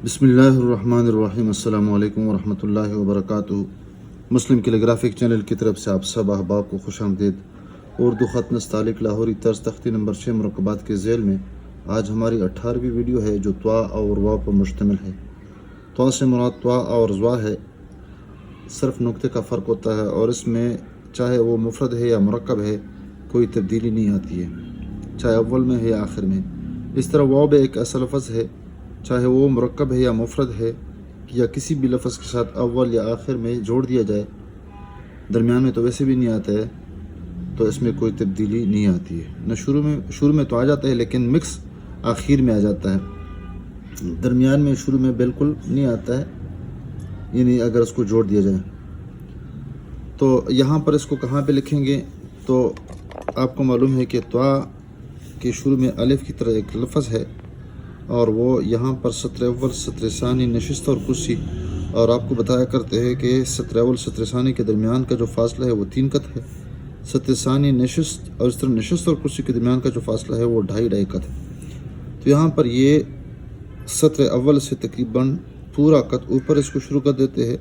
बिस्मिल्लाहिर्रहमानिर्रहीम। अस्सलाम वालेकुम वरहमतुल्लाहि वबरकातुहू। मुस्लिम कैलीग्राफिक चैनल की तरफ से आप सब अहबाब को खुशामदीद। उर्दू ख़त नस्तालिक लाहौरी तर्ज तख्ती नंबर 6 मुरकबात के ज़ेल में आज हमारी 18वीं वीडियो है जो त्वा और वाव पर मुश्तमिल है। त्वा से मुराद त्वा और ज़्वा है, सिर्फ नुक्ते का फ़र्क होता है और इसमें चाहे वो मुफ़रद है या मुरक्कब है कोई तब्दीली नहीं आती है, चाहे अव्वल में है या आखिर में। इस तरह वाव भी एक ऐसा लफ्ज़ है, चाहे वो मुरक्कब है या मुफ़रद है या किसी भी लफ्ज़ के साथ अव्वल या आखिर में जोड़ दिया जाए, दरमियान में तो वैसे भी नहीं आता है, तो इसमें कोई तब्दीली नहीं आती है। न शुरू में तो आ जाता है लेकिन मिक्स आखिर में आ जाता है, दरमियान में शुरू में बिल्कुल नहीं आता है, यानी अगर इसको जोड़ दिया जाए। तो यहाँ पर इसको कहाँ पे लिखेंगे, तो आपको मालूम है कि त्वा के शुरू में अलिफ की तरह एक लफ्ज़ है और वो यहाँ पर सत्र अव्वल, सत्र सानी, नशिस्त और कुर्सी, और आपको बताया करते हैं कि सत्र अव्वल सत्र सानी के दरमियान का जो फासला है वो 3 कत है, सत्र सानी नशिस्त और इस तरह नशिस्त और कुर्सी के दरमियान का जो फासला है वो 2.5 कत है। तो यहाँ पर ये सत्र अव्वल से तकरीबन पूरा कत ऊपर इसको शुरू कर देते हैं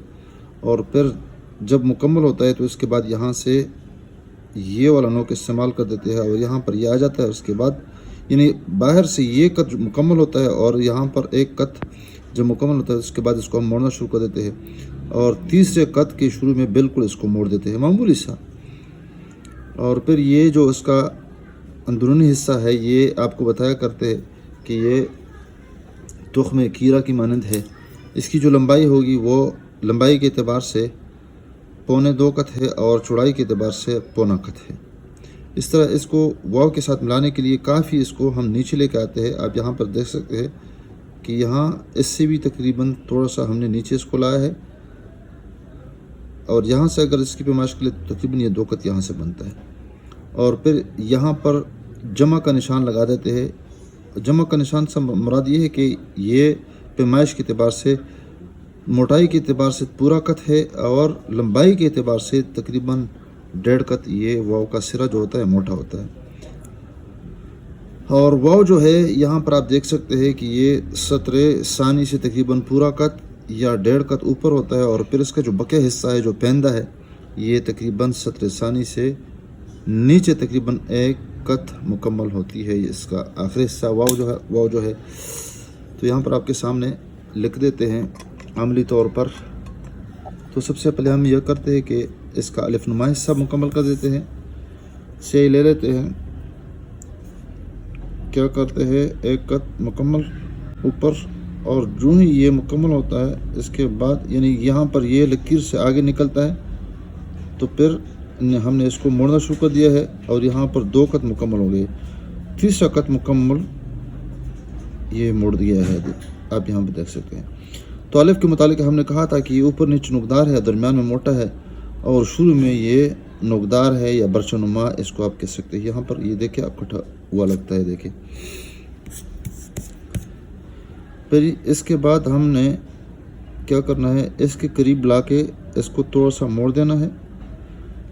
और फिर जब मुकम्मल होता है तो इसके बाद यहाँ से ये वाला नोक इस्तेमाल कर देते हैं और यहाँ पर ये आ जाता है। उसके बाद यानी बाहर से ये कत मुकम्मल होता है और यहाँ पर एक कत जब मुकम्मल होता है उसके बाद इसको हम मोड़ना शुरू कर देते हैं और तीसरे कत के शुरू में बिल्कुल इसको मोड़ देते हैं मामूली सा। और फिर ये जो इसका अंदरूनी हिस्सा है ये आपको बताया करते हैं कि ये तुख्म कीरा की मानंद है। इसकी जो लंबाई होगी वो लंबाई के एतबार से 1.25 कत है और चौड़ाई के एतबार से 1.25 कत है। इस तरह इसको वाव के साथ मिलाने के लिए काफ़ी इसको हम नीचे लेके आते हैं। आप यहाँ पर देख सकते हैं कि यहाँ इससे भी तकरीबन थोड़ा सा हमने नीचे इसको लाया है और यहाँ से अगर इसकी पैमाइश के लिए तकरीबन ये 2 कत यहाँ से बनता है और फिर यहाँ पर जमा का निशान लगा देते हैं। जमा का निशान से मुराद ये है कि ये पैमाइश के एतबार से मोटाई के एतबार से पूरा कत है और लंबाई के एतबार से तकरीबन 1.5 कत ये वाव का सिरा जो होता है मोटा होता है। और वाव जो है यहाँ पर आप देख सकते हैं कि ये सत्र सानी से तकरीबन पूरा कत या 1.5 कत ऊपर होता है और फिर इसका जो बकिया हिस्सा है जो पेंदा है ये तकरीबन सत्र सानी से नीचे तकरीबन 1 कत मुकम्मल होती है। इसका आखिरी हिस्सा वाव जो है तो यहाँ पर आपके सामने लिख देते हैं अमली तौर पर। तो सबसे पहले हम यह करते हैं कि इसका अलिफ नुमा हिस्सा मुकम्मल कर देते हैं, से ले लेते हैं, क्या करते हैं 1 कत मुकम्मल ऊपर और जो ही ये मुकम्मल होता है इसके बाद यानी यहाँ पर ये लकीर से आगे निकलता है तो फिर हमने इसको मोड़ना शुरू कर दिया है और यहाँ पर 2 कत मुकम्मल हो गए, तीसरा कत मुकम्मल ये मोड़ दिया है, आप यहाँ पर देख सकते हैं। तो अलिफ के मुतालिक हमने कहा था कि ये ऊपर नीचे नुकदार है, दरमियान में मोटा है और शुरू में ये नुकदार है या बरचनुमा इसको आप कह सकते हैं। यहाँ पर ये देखिए आप कटा हुआ लगता है, देखिए। फिर इसके बाद हमने क्या करना है, इसके करीब ला के इसको थोड़ा सा मोड़ देना है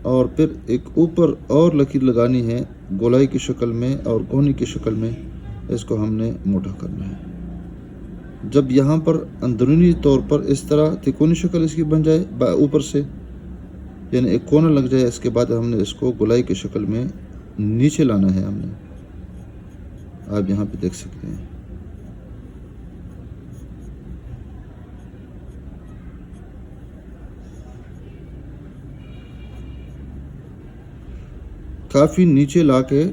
और फिर एक ऊपर और लकीर लगानी है गोलाई की शक्ल में और कोहनी की शक्ल में, इसको हमने मोटा करना है। जब यहाँ पर अंदरूनी तौर पर इस तरह तिकोनी शक्ल इसकी बन जाए ऊपर से यानी एक कोना लग जाए, इसके बाद हमने इसको गोलाई की शक्ल में नीचे लाना है हमने, आप यहाँ पे देख सकते हैं। काफ़ी नीचे ला के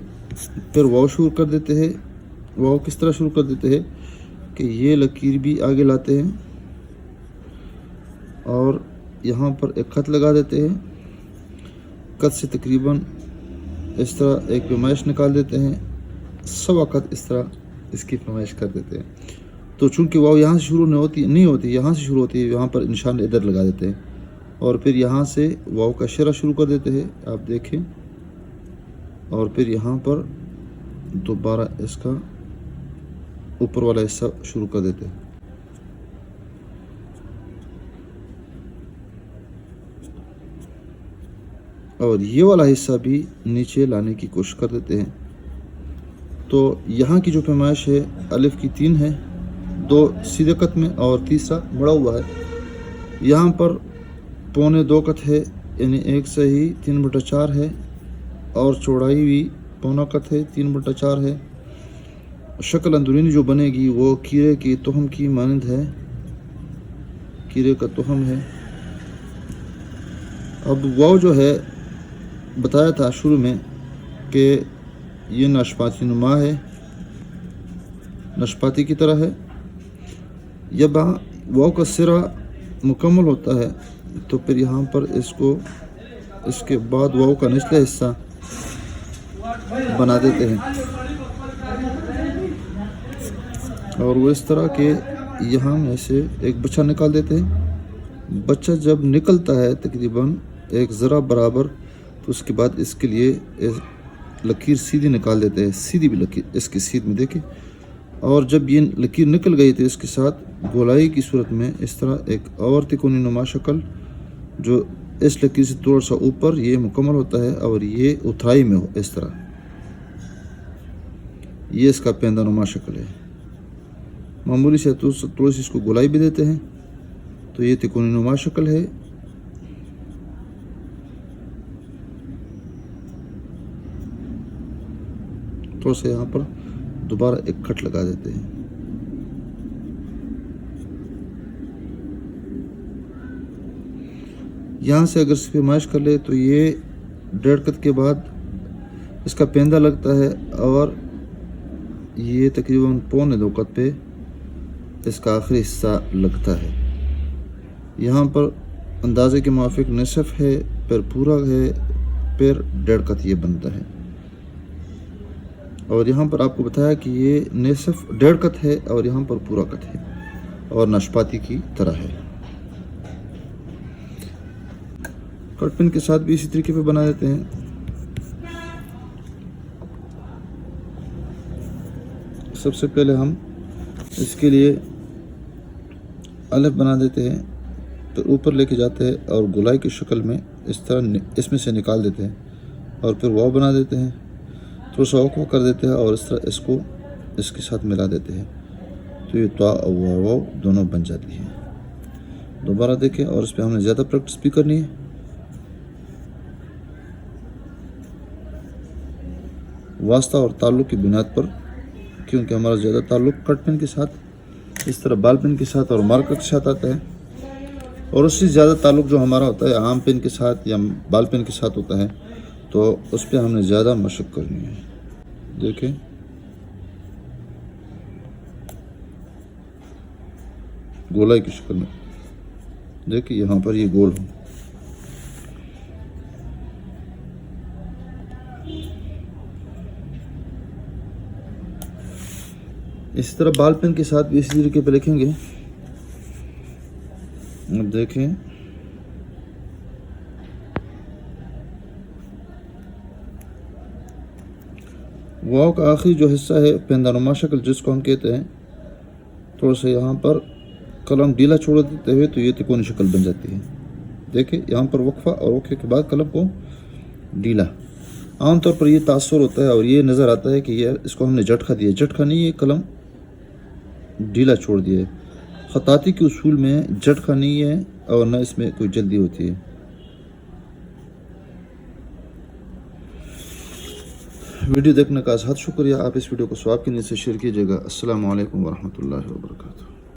फिर वाव शुरू कर देते हैं। वाव किस तरह शुरू कर देते हैं कि ये लकीर भी आगे लाते हैं और यहाँ पर एक खत लगा देते हैं, कत से तकरीबन इस तरह एक पैमाइश निकाल देते हैं, 1.25 कत इस तरह इसकी पैमाइश कर देते हैं। तो चूंकि वाव यहाँ से शुरू नहीं होती यहाँ से शुरू होती है, यहाँ पर निशान इधर लगा देते हैं और फिर यहाँ से वाव का शेरा शुरू कर देते हैं, आप देखें, और फिर यहाँ पर दोबारा इसका ऊपर वाला हिस्सा शुरू कर देते हैं। और ये वाला हिस्सा भी नीचे लाने की कोशिश कर देते हैं। तो यहाँ की जो पैमाइश है अलिफ की 3 है, 2 सीधे कत में और तीसरा मुड़ा हुआ है। यहाँ पर 2.25 कत है, यानी 1 सही 3/4 है, और चौड़ाई भी 1.25 कत है, 3/4 है। शक्ल अंदरूनी जो बनेगी वो कीरे की तुहम की मानंद है, कीरे का तुहम है। अब वाव जो है बताया था शुरू में कि ये नाशपाती नुमा है, नाशपाती की तरह है। जब वाव का सिरा मुकम्मल होता है तो फिर यहाँ पर इसके बाद वाव का निचला हिस्सा बना देते हैं, और वो इस तरह के यहाँ में से एक बच्चा निकाल देते हैं। बच्चा जब निकलता है तकरीबन एक ज़रा बराबर, तो उसके बाद इसके लिए लकीर सीधी निकाल देते हैं, सीधी भी लकीर इसकी सीध में देखें। और जब ये लकीर निकल गई तो इसके साथ गोलाई की सूरत में इस तरह एक और तिकोनी नुमा शक्ल जो इस लकीर से थोड़ा सा ऊपर ये मुकम्मल होता है, और ये उथराई में हो इस तरह, ये इसका पेंदा नुमा शक्ल है। मामूली से थोड़ी सी इसको गोलाई भी देते हैं तो ये तिकोनी नुमा शक्ल है। थोड़ा सा यहाँ पर दोबारा एक कट लगा देते हैं। यहाँ से अगर पैमाइश कर ले तो ये 1.5 कत के बाद इसका पेंदा लगता है, और ये तकरीबन 1.25 कत पे इसका आखिरी हिस्सा लगता है। यहाँ पर अंदाजे के मुआफिक निसफ है, फिर पूरा है, फिर 1.5 कत ये बनता है। और यहाँ पर आपको बताया कि ये निसफ 1.5 कत है और यहाँ पर पूरा कत है, और नाशपाती की तरह है। कट पिन के साथ भी इसी तरीके पे बना देते हैं। सबसे पहले हम इसके लिए अलिफ बना देते हैं, तो ऊपर लेके जाते हैं और गोलाई की शक्ल में इस तरह इसमें से निकाल देते हैं, और फिर वाव बना देते हैं, थोड़ा सा वाव कर देते हैं, और इस तरह इसको इसके साथ मिला देते हैं, तो ये ता और वाव दोनों बन जाती है। दोबारा देखें, और इस पर हमने ज़्यादा प्रैक्टिस भी करनी है। वास्ता और ताल्लुक़ की बुनियाद पर, क्योंकि हमारा ज़्यादा ताल्लुक़ कट पेन के साथ, इस तरह बाल पेन के साथ और मार्कर के साथ आता है, और उससे ज़्यादा ताल्लुक़ जो हमारा होता है आम पेन के साथ या बाल पेन के साथ होता है, तो उस पर हमने ज़्यादा मशक करनी है। देखें, गोलाई की शक्ल में देखिए, यहाँ पर ये गोल हो। इसी तरह बाल पेन के साथ भी इसी तरीके पे लिखेंगे। अब देखें, वाव का आखिरी जो हिस्सा है पेंदानुमा शक्ल जिसको हम कहते हैं, थोड़ा सा यहाँ पर कलम ढीला छोड़ देते हुए तो ये तिकोनी शक्ल बन जाती है। देखिए, यहाँ पर वक्फा और वक्फे के बाद कलम को ढीला। आमतौर पर ये तासुर होता है और ये नज़र आता है कि यार इसको हमने झटका दिया, झटका नहीं, ये कलम ढीला छोड़ दिया है। ख़ताती के उसूल में झटका नहीं है और न इसमें कोई जल्दी होती है। वीडियो देखने का बहुत शुक्रिया। आप इस वीडियो को सवाब की नीयत से शेयर कीजिएगा। अस्सलामु अलैकुम वरहमतुल्लाहि वबरकातुहू।